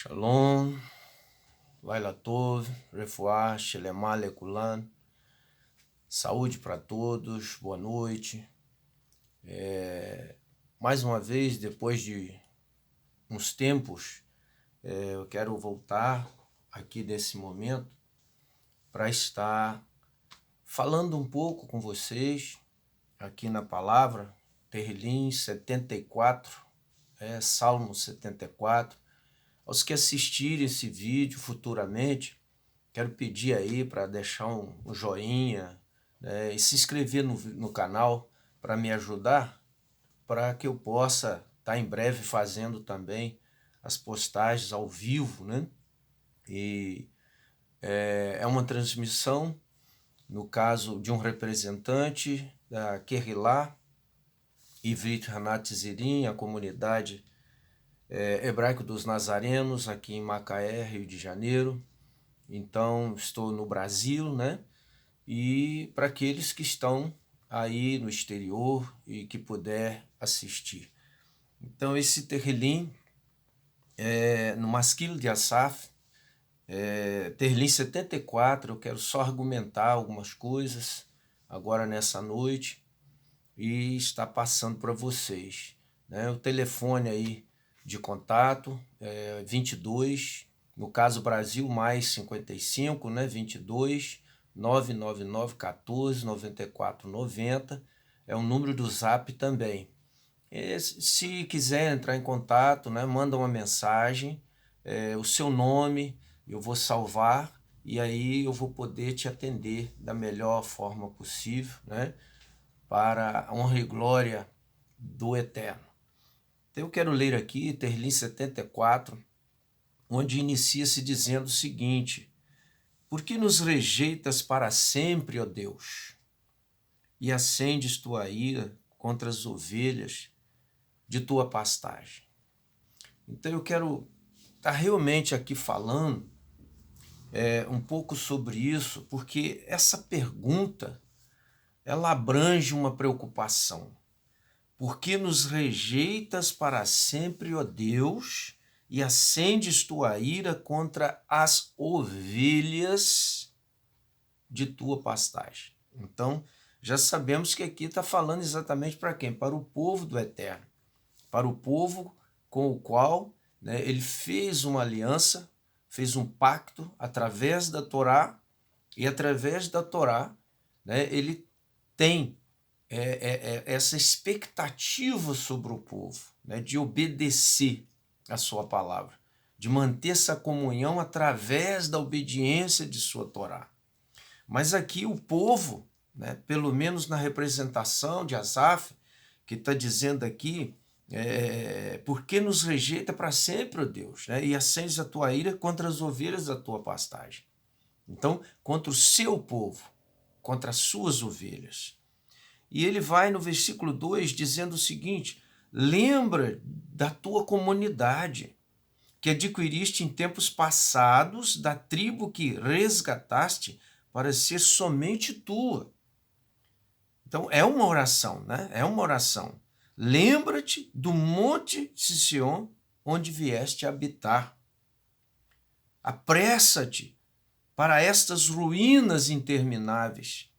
Shalom, Laila Tov, Refuah, Shelemah Lekulan, saúde para todos, boa noite. Mais uma vez, depois de uns tempos, eu quero voltar aqui nesse momento para estar falando um pouco com vocês aqui na palavra, Terrilim 74, Salmo 74. Aos que assistirem esse vídeo futuramente, quero pedir aí para deixar um joinha, né, e se inscrever no canal para me ajudar, para que eu possa estar em breve fazendo também as postagens ao vivo, né? E é uma transmissão, no caso de um representante da Kehillah Ivrit Hanat Zirin, a comunidade hebraico dos Nazarenos, aqui em Macaé, Rio de Janeiro. Então, estou no Brasil, né? E para aqueles que estão aí no exterior e que puder assistir. Então, esse Terrilim no Masquilo de Asaf, Terrilim 74, eu quero só argumentar algumas coisas agora nessa noite e estar passando para vocês, né? O telefone aí de contato é 22, no caso Brasil, mais 55, né? 22 999 14 94 90, é o número do Zap também. Se quiser entrar em contato, né, manda uma mensagem, o seu nome, eu vou salvar e aí eu vou poder te atender da melhor forma possível, né, para a honra e glória do Eterno. Então eu quero ler aqui Terrilim 74, onde inicia-se dizendo o seguinte: por que nos rejeitas para sempre, ó Deus, e acendes tua ira contra as ovelhas de tua pastagem? Então eu quero estar realmente aqui falando um pouco sobre isso, porque essa pergunta ela abrange uma preocupação. Por que nos rejeitas para sempre, ó Deus, e acendes tua ira contra as ovelhas de tua pastagem? Então, já sabemos que aqui está falando exatamente para quem? Para o povo do Eterno, para o povo com o qual, né, ele fez uma aliança, fez um pacto através da Torá, e através da Torá, né, ele tem essa expectativa sobre o povo, né, de obedecer a sua palavra, de manter essa comunhão através da obediência de sua Torá. Mas aqui o povo, né, pelo menos na representação de Asaf, que está dizendo aqui, por que nos rejeita para sempre, ó Deus, né, e acendes a tua ira contra as ovelhas da tua pastagem. Então, contra o seu povo, contra as suas ovelhas. E ele vai no versículo 2 dizendo o seguinte: lembra da tua comunidade, que adquiriste em tempos passados, da tribo que resgataste para ser somente tua. Então é uma oração, né? É uma oração. Lembra-te do monte Sision, onde vieste habitar. Apressa-te para estas ruínas intermináveis,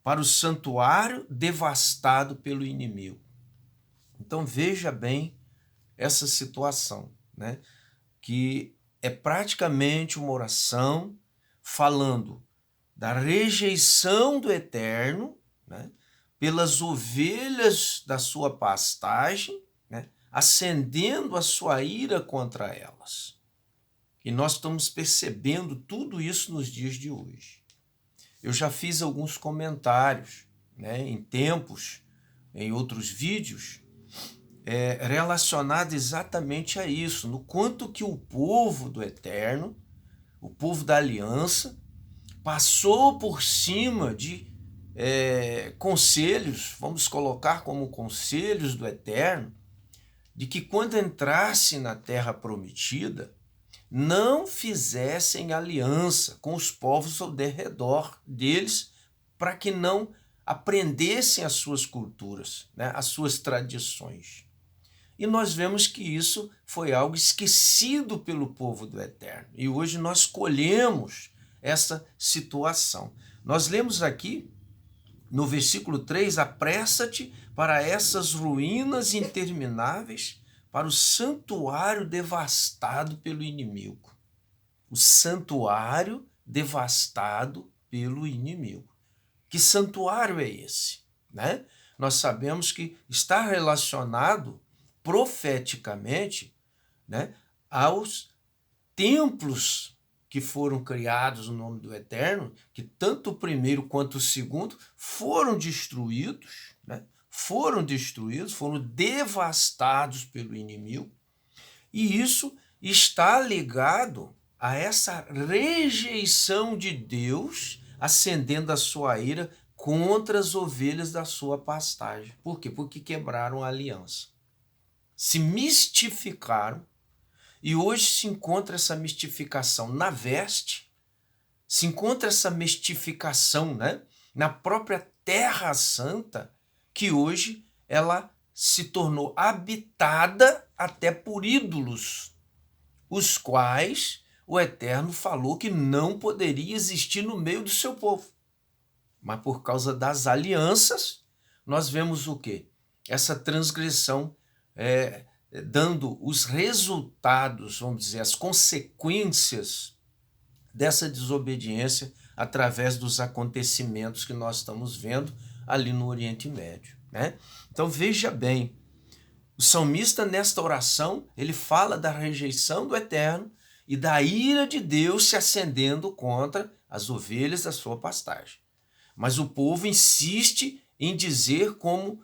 para o santuário devastado pelo inimigo. Então veja bem essa situação, né? Que é praticamente uma oração falando da rejeição do Eterno, né, pelas ovelhas da sua pastagem, né, acendendo a sua ira contra elas. E nós estamos percebendo tudo isso nos dias de hoje. Eu já fiz alguns comentários, né, em tempos, em outros vídeos, relacionado exatamente a isso, no quanto que o povo do Eterno, o povo da aliança, passou por cima de conselhos, vamos colocar como conselhos do Eterno, de que quando entrasse na terra prometida, não fizessem aliança com os povos ao derredor deles, para que não aprendessem as suas culturas, né, as suas tradições. E nós vemos que isso foi algo esquecido pelo povo do Eterno. E hoje nós colhemos essa situação. Nós lemos aqui no versículo 3, apressa-te para essas ruínas intermináveis, para o santuário devastado pelo inimigo. O santuário devastado pelo inimigo. Que santuário é esse? Né? Nós sabemos que está relacionado profeticamente, né, aos templos que foram criados no nome do Eterno, que tanto o primeiro quanto o segundo foram destruídos, né? Foram devastados pelo inimigo, e isso está ligado a essa rejeição de Deus acendendo a sua ira contra as ovelhas da sua pastagem. Por quê? Porque quebraram a aliança. Se mistificaram. E hoje se encontra essa mistificação na veste, se encontra essa mistificação, né, na própria Terra Santa, que hoje ela se tornou habitada até por ídolos, os quais o Eterno falou que não poderia existir no meio do seu povo. Mas por causa das alianças, nós vemos o quê? Essa transgressão dando os resultados, vamos dizer, as consequências dessa desobediência através dos acontecimentos que nós estamos vendo ali no Oriente Médio, né? Então veja bem, o salmista nesta oração, ele fala da rejeição do Eterno e da ira de Deus se acendendo contra as ovelhas da sua pastagem. Mas o povo insiste em dizer, como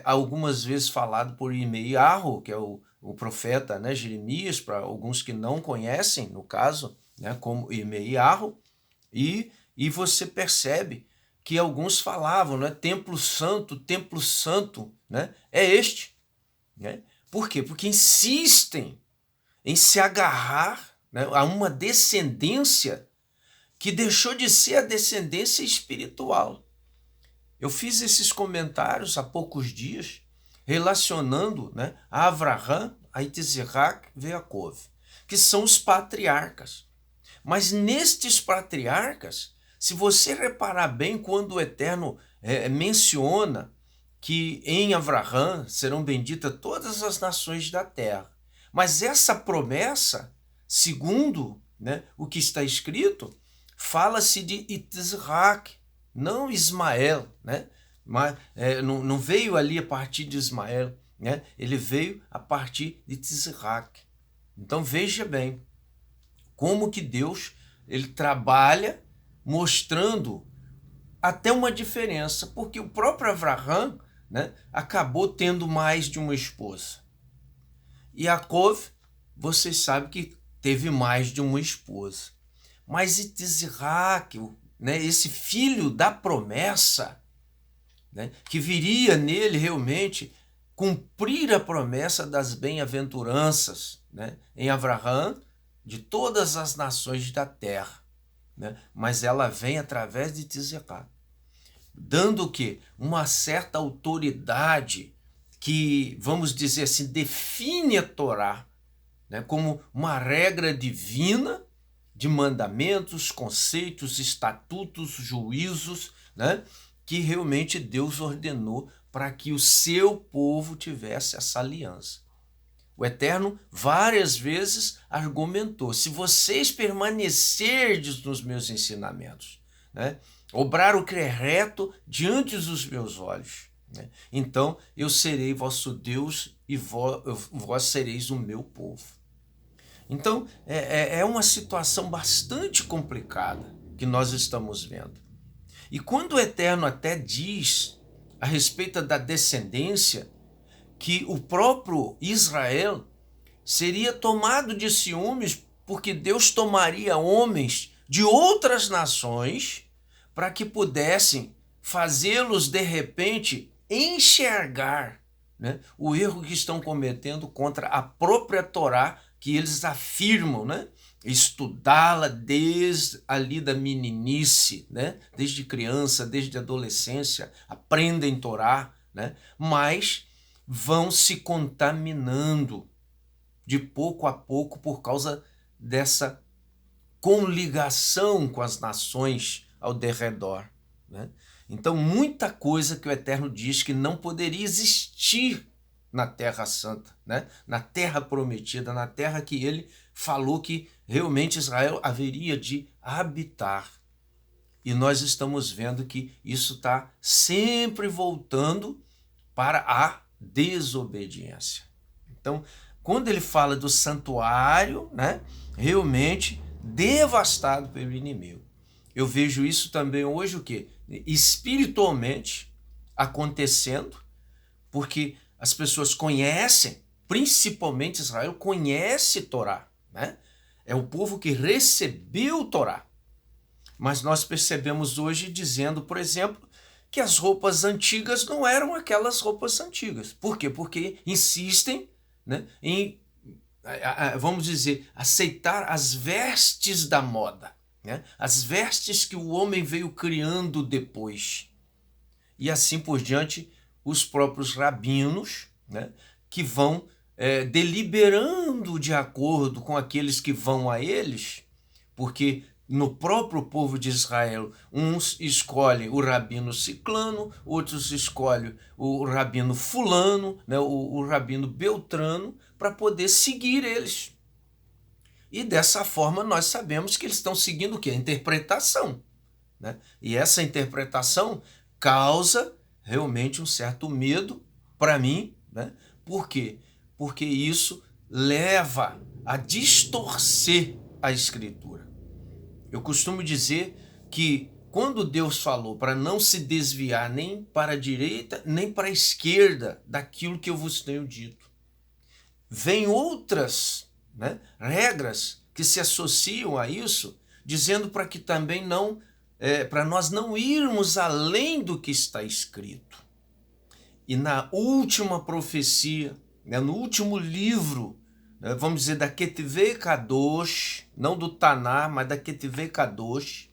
algumas vezes falado por Irmeiarro, que é o profeta, né, Jeremias, para alguns que não conhecem, no caso, né, como Irmeiarro, e você percebe que alguns falavam, né, templo santo, né, é este. Né? Por quê? Porque insistem em se agarrar, né, a uma descendência que deixou de ser a descendência espiritual. Eu fiz esses comentários há poucos dias, relacionando, né, a Avraham, a Yitzhak e Yaakov, que são os patriarcas. Mas nestes patriarcas, se você reparar bem, quando o Eterno menciona que em Avraham serão benditas todas as nações da terra, mas essa promessa, segundo, né, o que está escrito, fala-se de Yitzhak, não Ismael, né? Mas, não veio ali a partir de Ismael, né? Ele veio a partir de Yitzhak. Então veja bem como que Deus ele trabalha mostrando até uma diferença, porque o próprio Avraham, né, acabou tendo mais de uma esposa. E Yaakov, vocês sabem que teve mais de uma esposa. Mas Yitzhak, né, esse filho da promessa, né, que viria nele realmente cumprir a promessa das bem-aventuranças, né, em Avraham, de todas as nações da terra. Né, mas ela vem através de Yitzhak, dando o quê? Uma certa autoridade que, vamos dizer assim, define a Torá, né, como uma regra divina de mandamentos, conceitos, estatutos, juízos, né, que realmente Deus ordenou para que o seu povo tivesse essa aliança. O Eterno várias vezes argumentou: se vocês permanecerdes nos meus ensinamentos, né, obrar o que é reto diante dos meus olhos, né, então eu serei vosso Deus e vós sereis o meu povo. Então, é uma situação bastante complicada que nós estamos vendo. E quando o Eterno até diz a respeito da descendência, que o próprio Israel seria tomado de ciúmes porque Deus tomaria homens de outras nações para que pudessem fazê-los, de repente, enxergar, né, o erro que estão cometendo contra a própria Torá, que eles afirmam, né, estudá-la desde ali da meninice, né, desde criança, desde adolescência, aprendem Torá, né, mas vão se contaminando de pouco a pouco por causa dessa coligação com as nações ao derredor, né? Então, muita coisa que o Eterno diz que não poderia existir na Terra Santa, né? Na Terra Prometida, na terra que ele falou que realmente Israel haveria de habitar. E nós estamos vendo que isso está sempre voltando para a desobediência. Então, quando ele fala do santuário, né, realmente devastado pelo inimigo. Eu vejo isso também hoje o quê? Espiritualmente acontecendo, porque as pessoas conhecem, principalmente Israel, conhece Torá, né? É o povo que recebeu Torá. Mas nós percebemos hoje dizendo, por exemplo, que as roupas antigas não eram aquelas roupas antigas. Por quê? Porque insistem, né, em, vamos dizer, aceitar as vestes da moda, né? As vestes que o homem veio criando depois. E assim por diante, os próprios rabinos, né, que vão deliberando de acordo com aqueles que vão a eles, porque no próprio povo de Israel, uns escolhem o rabino ciclano, outros escolhem o rabino fulano, né, o rabino beltrano, para poder seguir eles. E dessa forma nós sabemos que eles estão seguindo o quê? A interpretação, né? E essa interpretação causa realmente um certo medo para mim, né? Por quê? Porque isso leva a distorcer a Escritura. Eu costumo dizer que quando Deus falou para não se desviar nem para a direita nem para a esquerda daquilo que eu vos tenho dito, vem outras, né, regras que se associam a isso, dizendo para que também não, para nós não irmos além do que está escrito. E na última profecia, né, no último livro, vamos dizer, da Ketevei Kadosh, não do Taná, mas da Ketevei Kadosh,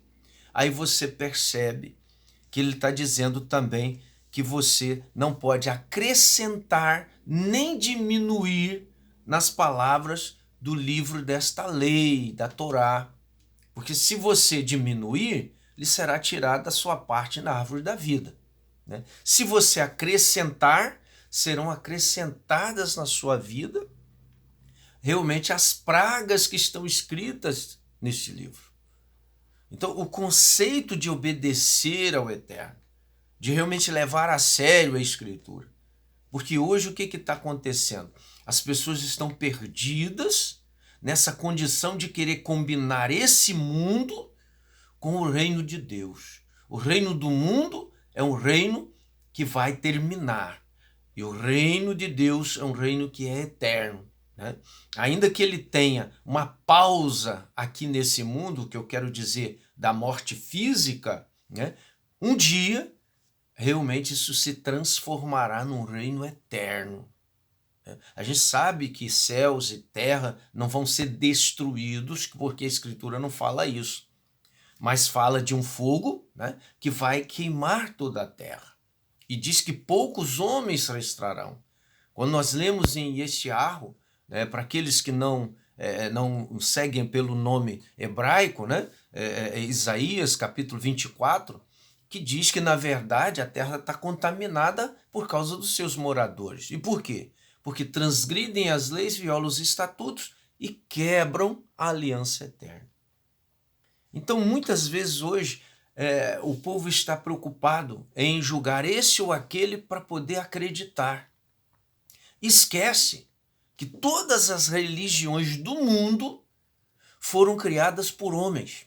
aí você percebe que ele está dizendo também que você não pode acrescentar nem diminuir nas palavras do livro desta lei, da Torá. Porque se você diminuir, lhe será tirada a sua parte na árvore da vida, né? Se você acrescentar, serão acrescentadas na sua vida realmente as pragas que estão escritas neste livro. Então, o conceito de obedecer ao Eterno, de realmente levar a sério a Escritura. Porque hoje o que está acontecendo? As pessoas estão perdidas nessa condição de querer combinar esse mundo com o reino de Deus. O reino do mundo é um reino que vai terminar. E o reino de Deus é um reino que é eterno, né? Ainda que ele tenha uma pausa aqui nesse mundo, que eu quero dizer da morte física, né? Um dia, realmente isso se transformará num reino eterno. A gente sabe que céus e terra não vão ser destruídos, porque a Escritura não fala isso. Mas fala de um fogo, né, que vai queimar toda a terra. E diz que poucos homens restarão. Quando nós lemos em Yeshayahu, né, para aqueles que não seguem pelo nome hebraico, né, Isaías capítulo 24, que diz que, na verdade, a terra está contaminada por causa dos seus moradores. E por quê? Porque transgridem as leis, violam os estatutos e quebram a aliança eterna. Então, muitas vezes hoje, o povo está preocupado em julgar esse ou aquele para poder acreditar. Esquece que todas as religiões do mundo foram criadas por homens.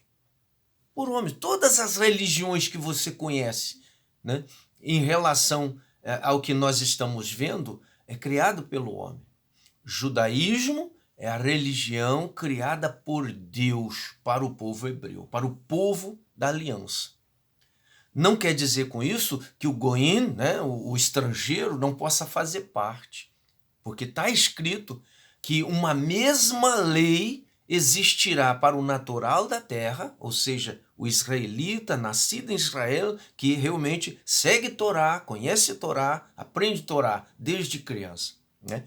Por homens. Todas as religiões que você conhece, né, em relação ao que nós estamos vendo, é criado pelo homem. Judaísmo é a religião criada por Deus para o povo hebreu, para o povo da aliança. Não quer dizer com isso que o goim, né, o estrangeiro, não possa fazer parte. Porque está escrito que uma mesma lei existirá para o natural da terra, ou seja, o israelita, nascido em Israel, que realmente segue Torá, conhece Torá, aprende Torá desde criança, né?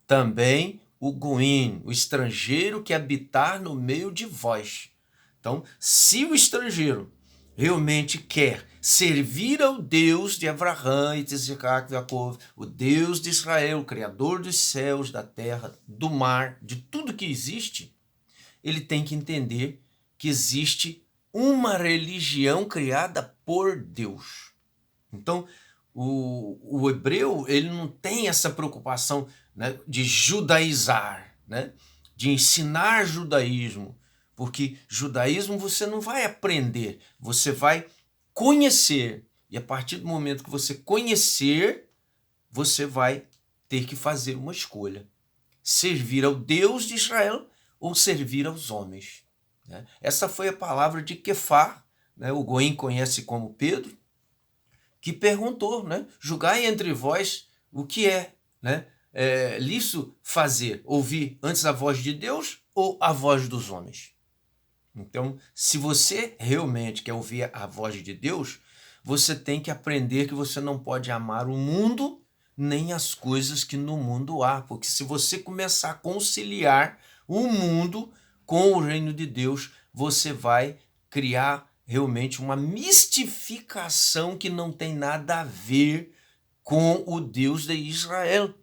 Também o goim, o estrangeiro que habitar no meio de vós. Então, se o estrangeiro realmente quer servir ao Deus de Abraão, Isaac e Jacó, o Deus de Israel, o Criador dos céus, da terra, do mar, de tudo que existe, ele tem que entender que existe uma religião criada por Deus. Então, o hebreu, ele não tem essa preocupação, né, de judaizar, né, de ensinar judaísmo, porque judaísmo você não vai aprender, você vai conhecer. E a partir do momento que você conhecer, você vai ter que fazer uma escolha. Servir ao Deus de Israel ou servir aos homens, né? Essa foi a palavra de Quefá, né? O goim conhece como Pedro, que perguntou, né? Julgai entre vós o que é, né? Lícito fazer, ouvir antes a voz de Deus ou a voz dos homens? Então, se você realmente quer ouvir a voz de Deus, você tem que aprender que você não pode amar o mundo nem as coisas que no mundo há, porque se você começar a conciliar o mundo com o reino de Deus, você vai criar realmente uma mistificação que não tem nada a ver com o Deus de Israel,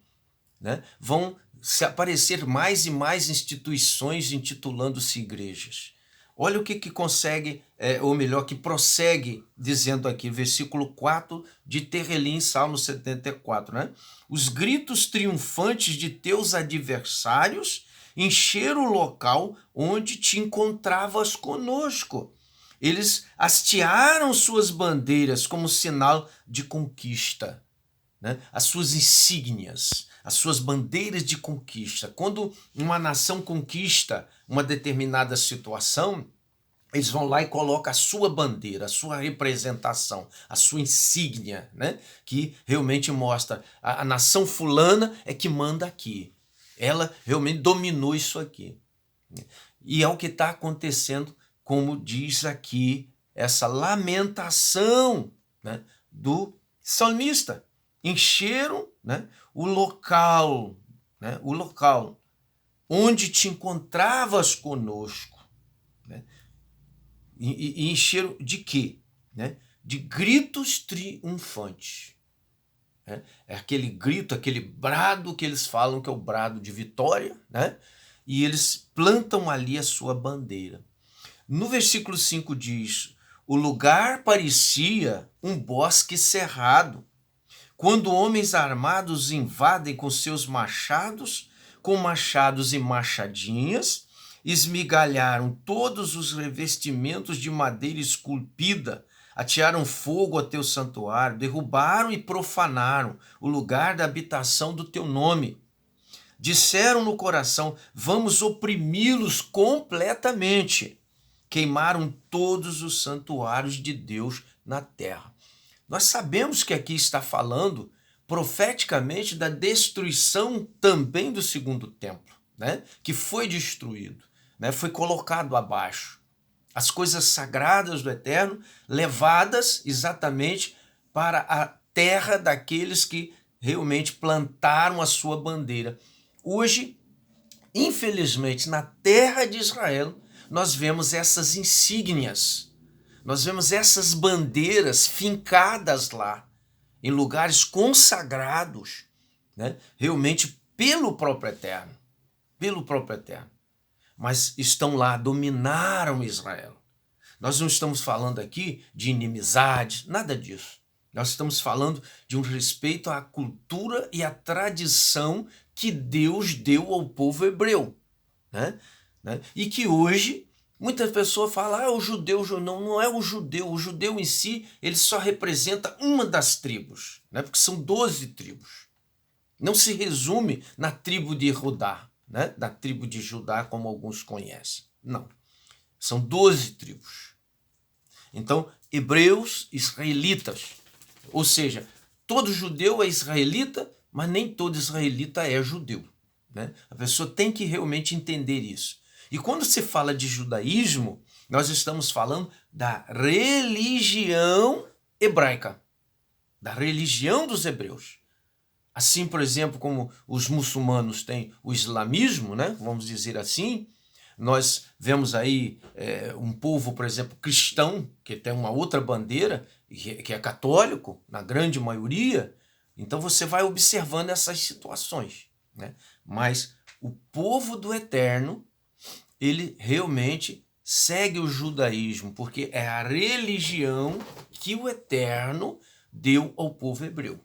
né? Vão se aparecer mais e mais instituições intitulando-se igrejas. Olha o que consegue, ou melhor, que prossegue dizendo aqui, versículo 4 de Terrelim, Salmo 74, né? Os gritos triunfantes de teus adversários encheram o local onde te encontravas conosco. Eles hastearam suas bandeiras como sinal de conquista, né? As suas insígnias, as suas bandeiras de conquista. Quando uma nação conquista uma determinada situação, eles vão lá e colocam a sua bandeira, a sua representação, a sua insígnia, né? Que realmente mostra a nação fulana é que manda aqui. Ela realmente dominou isso aqui. E é o que está acontecendo, como diz aqui, essa lamentação, né, do salmista. Encheram, né, o local onde te encontravas conosco, né? E encheram de quê? Né? De gritos triunfantes. Né? É aquele grito, aquele brado que eles falam que é o brado de vitória, né? E eles plantam ali a sua bandeira. No versículo 5 diz: o lugar parecia um bosque cerrado, quando homens armados invadem com seus machados, com machados e machadinhas, esmigalharam todos os revestimentos de madeira esculpida, atearam fogo a teu santuário, derrubaram e profanaram o lugar da habitação do teu nome. Disseram no coração: vamos oprimi-los completamente. Queimaram todos os santuários de Deus na terra. Nós sabemos que aqui está falando profeticamente da destruição também do segundo templo, né? Que foi destruído, né? Foi colocado abaixo. As coisas sagradas do Eterno levadas exatamente para a terra daqueles que realmente plantaram a sua bandeira. Hoje, infelizmente, na terra de Israel, nós vemos essas insígnias, nós vemos essas bandeiras fincadas lá, em lugares consagrados, né? Realmente pelo próprio Eterno, pelo próprio Eterno. Mas estão lá, dominaram Israel. Nós não estamos falando aqui de inimizade, nada disso. Nós estamos falando de um respeito à cultura e à tradição que Deus deu ao povo hebreu, né? E que hoje muitas pessoas falam: o judeu, não é o judeu em si, ele só representa uma das tribos, né? Porque são 12 tribos. Não se resume na tribo de Judá, né? Da tribo de Judá, como alguns conhecem. Não. São 12 tribos. Então, hebreus, israelitas. Ou seja, todo judeu é israelita, mas nem todo israelita é judeu, né? A pessoa tem que realmente entender isso. E quando se fala de judaísmo, nós estamos falando da religião hebraica, da religião dos hebreus. Assim, por exemplo, como os muçulmanos têm o islamismo, né? Vamos dizer assim, nós vemos aí um povo, por exemplo, cristão, que tem uma outra bandeira, que é católico, na grande maioria. Então você vai observando essas situações, né? Mas o povo do Eterno, ele realmente segue o judaísmo, porque é a religião que o Eterno deu ao povo hebreu.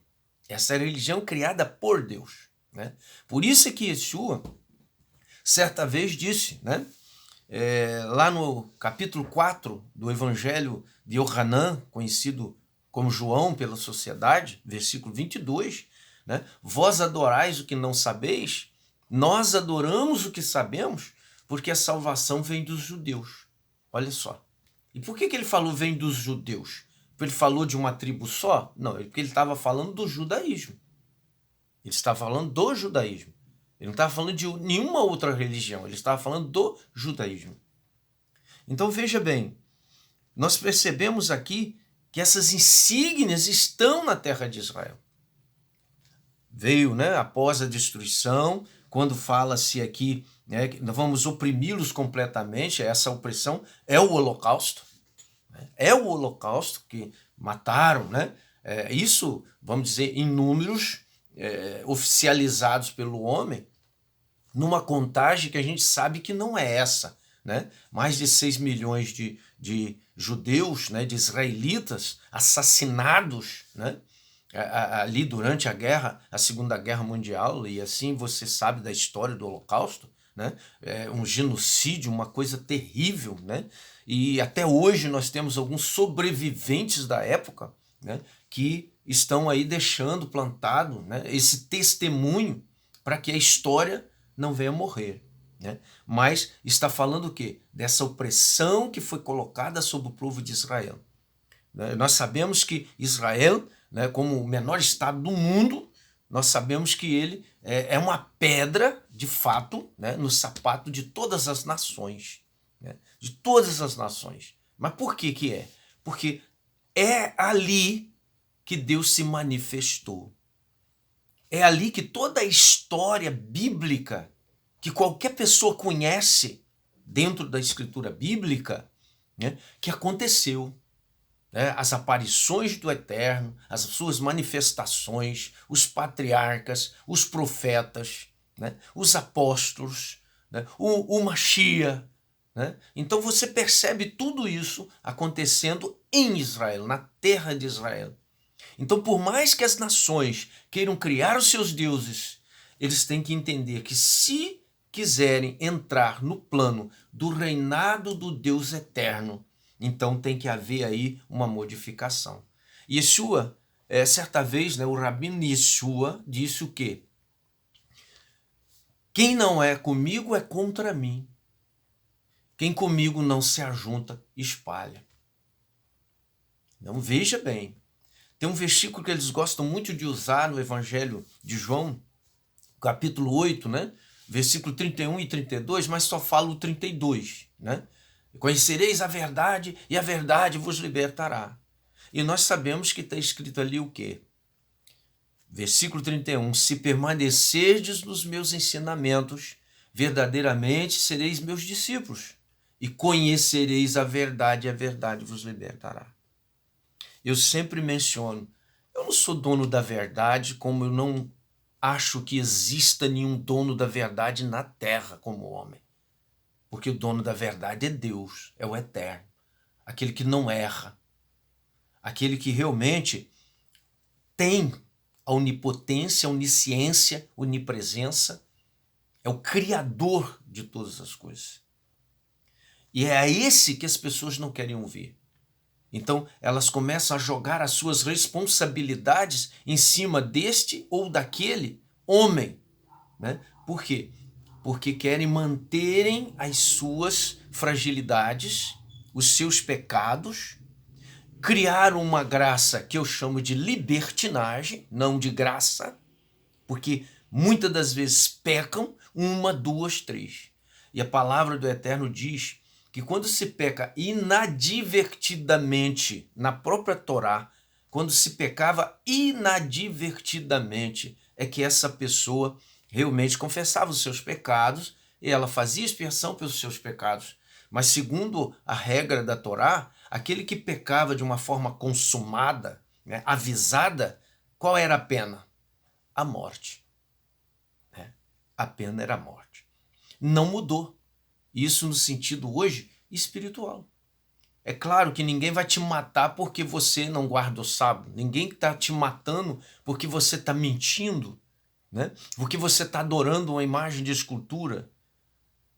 Essa é a religião criada por Deus, né? Por isso é que Yeshua, certa vez, disse, né? Lá no capítulo 4 do Evangelho de Yohanan, conhecido como João pela sociedade, versículo 22, né? Vós adorais o que não sabeis, nós adoramos o que sabemos, porque a salvação vem dos judeus. Olha só. E por que ele falou vem dos judeus? Porque ele falou de uma tribo só? Não, porque ele estava falando do judaísmo. Ele estava falando do judaísmo. Ele não estava falando de nenhuma outra religião. Ele estava falando do judaísmo. Então veja bem, nós percebemos aqui que essas insígnias estão na terra de Israel. Veio, né, após a destruição, quando fala-se aqui, né, que nós vamos oprimi-los completamente, essa opressão é o Holocausto. É o Holocausto que mataram, né? Isso, vamos dizer, em números oficializados pelo homem, numa contagem que a gente sabe que não é essa, né? Mais de 6 milhões de judeus, né, de israelitas assassinados, né, ali durante a Segunda Guerra Mundial, e assim você sabe da história do Holocausto, né? Um genocídio, uma coisa terrível, né? E até hoje nós temos alguns sobreviventes da época, né, que estão aí deixando plantado, né, esse testemunho para que a história não venha morrer, né? Mas está falando o quê? Dessa opressão que foi colocada sobre o povo de Israel. Nós sabemos que Israel, né, como o menor estado do mundo, nós sabemos que ele é uma pedra, de fato, né, no sapato de todas as nações. Né, de todas as nações. Mas por que que é? Porque é ali que Deus se manifestou. É ali que toda a história bíblica que qualquer pessoa conhece dentro da escritura bíblica, né, que aconteceu. Né, as aparições do Eterno, as suas manifestações, os patriarcas, os profetas, né, os apóstolos, né, o Mashiach. Né? Então você percebe tudo isso acontecendo em Israel, na terra de Israel. Então, por mais que as nações queiram criar os seus deuses, eles têm que entender que se quiserem entrar no plano do reinado do Deus eterno, então tem que haver aí uma modificação. Yeshua, certa vez, né, o Rabino Yeshua disse o quê? Quem não é comigo é contra mim. Quem comigo não se ajunta, espalha. Então veja bem, tem um versículo que eles gostam muito de usar no Evangelho de João, capítulo 8, né? Versículo 31 e 32, mas só falo o 32, né? Conhecereis a verdade e a verdade vos libertará. E nós sabemos que está escrito ali o quê? Versículo 31, se permanecerdes nos meus ensinamentos, verdadeiramente sereis meus discípulos, e conhecereis a verdade vos libertará. Eu sempre menciono, eu não sou dono da verdade, como eu não acho que exista nenhum dono da verdade na terra como homem. Porque o dono da verdade é Deus, é o Eterno, aquele que não erra, aquele que realmente tem a onipotência, a onisciência, a onipresença, é o Criador de todas as coisas. E é a esse que as pessoas não querem ouvir. Então, elas começam a jogar as suas responsabilidades em cima deste ou daquele homem. Né? Por quê? Porque querem manterem as suas fragilidades, os seus pecados, criaram uma graça que eu chamo de libertinagem, não de graça, porque muitas das vezes pecam, 1, 2, 3. E a palavra do Eterno diz que quando se peca inadvertidamente na própria Torá, quando se pecava inadvertidamente, é que essa pessoa realmente confessava os seus pecados e ela fazia expiação pelos seus pecados. Mas segundo a regra da Torá, aquele que pecava de uma forma consumada, né, avisada, qual era a pena? A morte. Né? A pena era a morte. Não mudou. Isso no sentido hoje espiritual. É claro que ninguém vai te matar porque você não guarda o sábado. Ninguém está te matando porque você está mentindo, né? Porque você está adorando uma imagem de escultura.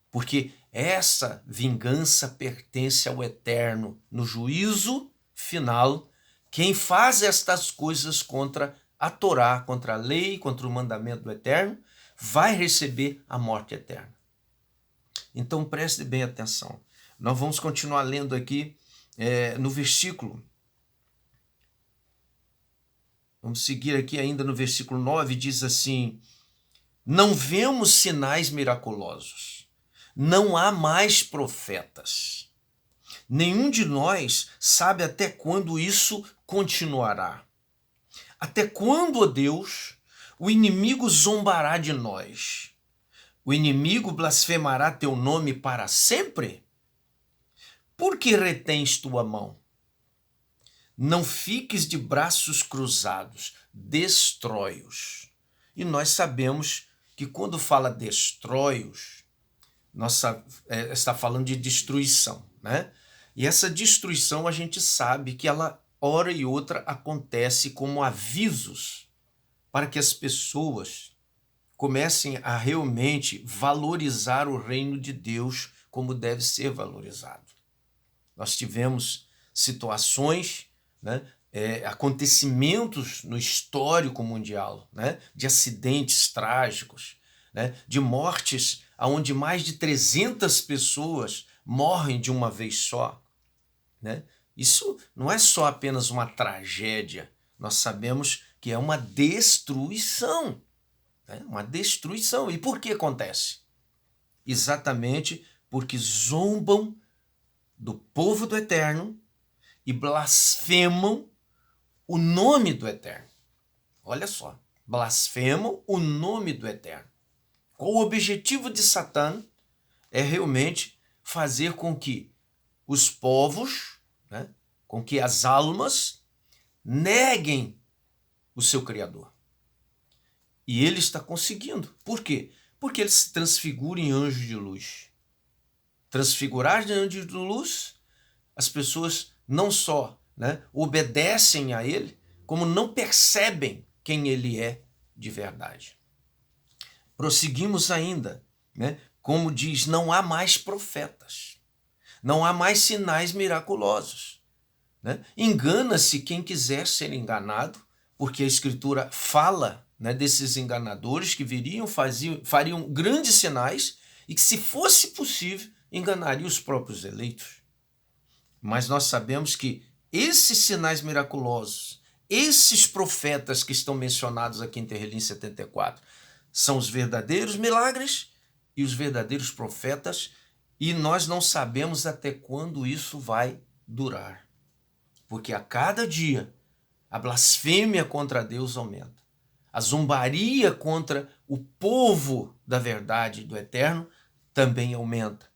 Porque essa vingança pertence ao Eterno. No juízo final, quem faz estas coisas contra a Torá, contra a lei, contra o mandamento do Eterno, vai receber a morte eterna. Então preste bem atenção. Nós vamos continuar lendo aqui no versículo. Vamos seguir aqui ainda no versículo 9, diz assim: não vemos sinais miraculosos, não há mais profetas. Nenhum de nós sabe até quando isso continuará. Até quando, ó Deus, o inimigo zombará de nós? O inimigo blasfemará teu nome para sempre? Por que retens tua mão? Não fiques de braços cruzados, destrói-os. E nós sabemos que quando fala destrói-os, está falando de destruição, né? E essa destruição a gente sabe que ela, hora e outra, acontece como avisos para que as pessoas comecem a realmente valorizar o reino de Deus como deve ser valorizado. Nós tivemos situações, né, acontecimentos no histórico mundial, né, de acidentes trágicos, né, de mortes onde mais de 300 pessoas morrem de uma vez só. Né? Isso não é só apenas uma tragédia, nós sabemos que é uma destruição. Né? Uma destruição. E por que acontece? Exatamente porque zombam do povo do Eterno e blasfemam o nome do Eterno. Olha só, blasfemam o nome do Eterno. Qual o objetivo de Satã? É realmente fazer com que os povos, né, com que as almas neguem o seu Criador. E ele está conseguindo. Por quê? Porque ele se transfigura em anjo de luz. Transfigurar de anjo de luz, as pessoas não só, né, obedecem a ele, como não percebem quem ele é de verdade. Prosseguimos ainda, né? Como diz, não há mais profetas, não há mais sinais miraculosos. Né? Engana-se quem quiser ser enganado, porque a Escritura fala, né, desses enganadores que fariam grandes sinais e que, se fosse possível, enganariam os próprios eleitos. Mas nós sabemos que esses sinais miraculosos, esses profetas que estão mencionados aqui em Terrilim 74, são os verdadeiros milagres e os verdadeiros profetas, e nós não sabemos até quando isso vai durar. Porque a cada dia a blasfêmia contra Deus aumenta. A zombaria contra o povo da verdade do Eterno também aumenta.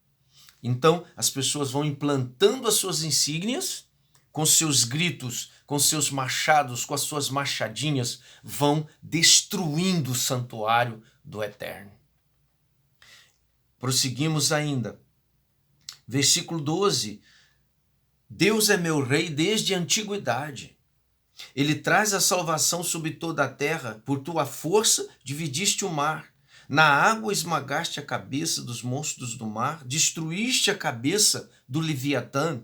Então as pessoas vão implantando as suas insígnias, com seus gritos, com seus machados, com as suas machadinhas, vão destruindo o santuário do Eterno. Prosseguimos ainda. Versículo 12. Deus é meu rei desde a antiguidade. Ele traz a salvação sobre toda a terra. Por tua força dividiste o mar. Na água esmagaste a cabeça dos monstros do mar. Destruíste a cabeça do Leviatã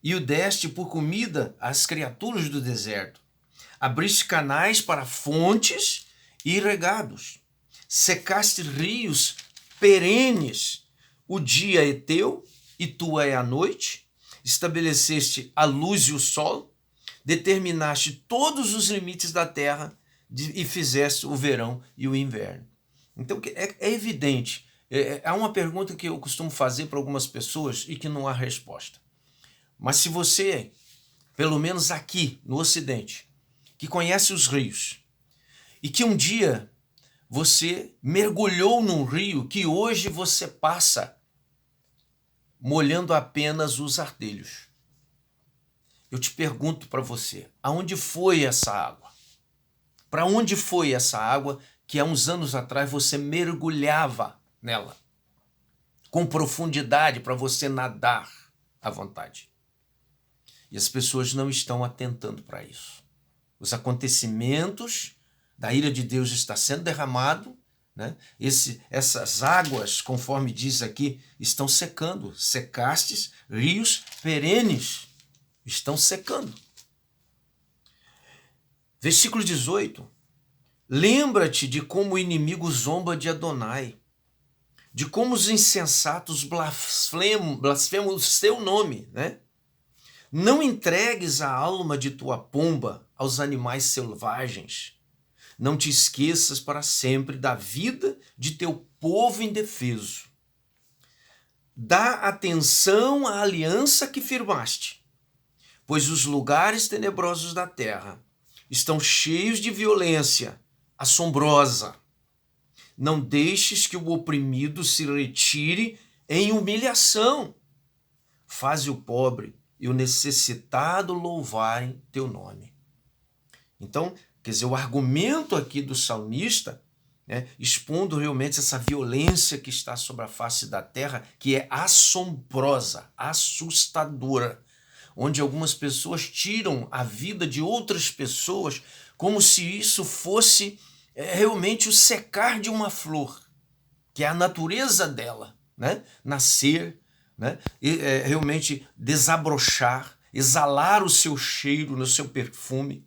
e o deste por comida às criaturas do deserto. Abriste canais para fontes e regados. Secaste rios perenes. O dia é teu e tua é a noite. Estabeleceste a luz e o sol. Determinaste todos os limites da terra e fizeste o verão e o inverno. Então é evidente Há uma pergunta que eu costumo fazer para algumas pessoas e que não há resposta. Mas se você, pelo menos aqui no Ocidente, que conhece os rios e que um dia você mergulhou num rio que hoje você passa molhando apenas os artelhos. Eu te pergunto para você, aonde foi essa água? Para onde foi essa água que há uns anos atrás você mergulhava nela? Com profundidade para você nadar à vontade. E as pessoas não estão atentando para isso. Os acontecimentos da ira de Deus está sendo derramado, né? Essas águas, conforme diz aqui, estão secando. Secastes, rios perenes estão secando. Versículo 18. Lembra-te de como o inimigo zomba de Adonai, de como os insensatos blasfemam o seu nome, né? Não entregues a alma de tua pomba aos animais selvagens. Não te esqueças para sempre da vida de teu povo indefeso. Dá atenção à aliança que firmaste, pois os lugares tenebrosos da terra estão cheios de violência assombrosa. Não deixes que o oprimido se retire em humilhação. Faze o pobre e o necessitado louvarem teu nome. Então, quer dizer, o argumento aqui do salmista, né, expondo realmente essa violência que está sobre a face da terra, que é assombrosa, assustadora, onde algumas pessoas tiram a vida de outras pessoas como se isso fosse realmente o secar de uma flor, que é a natureza dela, né? Nascer, né? E, realmente desabrochar, exalar o seu cheiro, no seu perfume,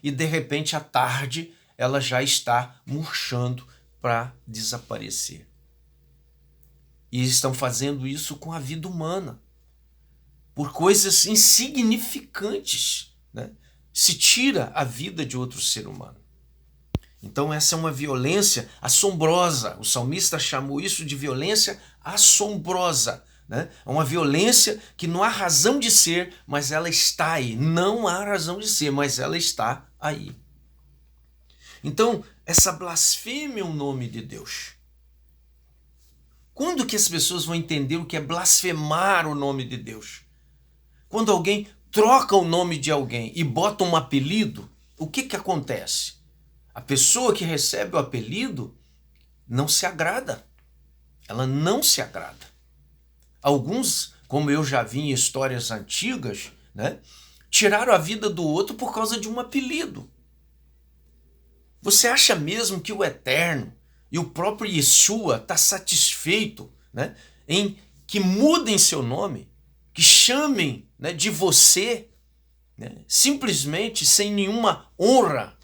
e de repente à tarde ela já está murchando para desaparecer. E estão fazendo isso com a vida humana, por coisas insignificantes, né? Se tira a vida de outro ser humano. Então essa é uma violência assombrosa. O salmista chamou isso de violência assombrosa, né? É uma violência que não há razão de ser, mas ela está aí. Não há razão de ser, mas ela está aí. Então, essa blasfêmia é o nome de Deus. Quando que as pessoas vão entender o que é blasfemar o nome de Deus? Quando alguém troca o nome de alguém e bota um apelido, o que que acontece? A pessoa que recebe o apelido não se agrada. Ela não se agrada. Alguns, como eu já vi em histórias antigas, né, tiraram a vida do outro por causa de um apelido. Você acha mesmo que o Eterno e o próprio Yeshua está satisfeito, né, em que mudem seu nome, que chamem, né, de você, né, simplesmente sem nenhuma honra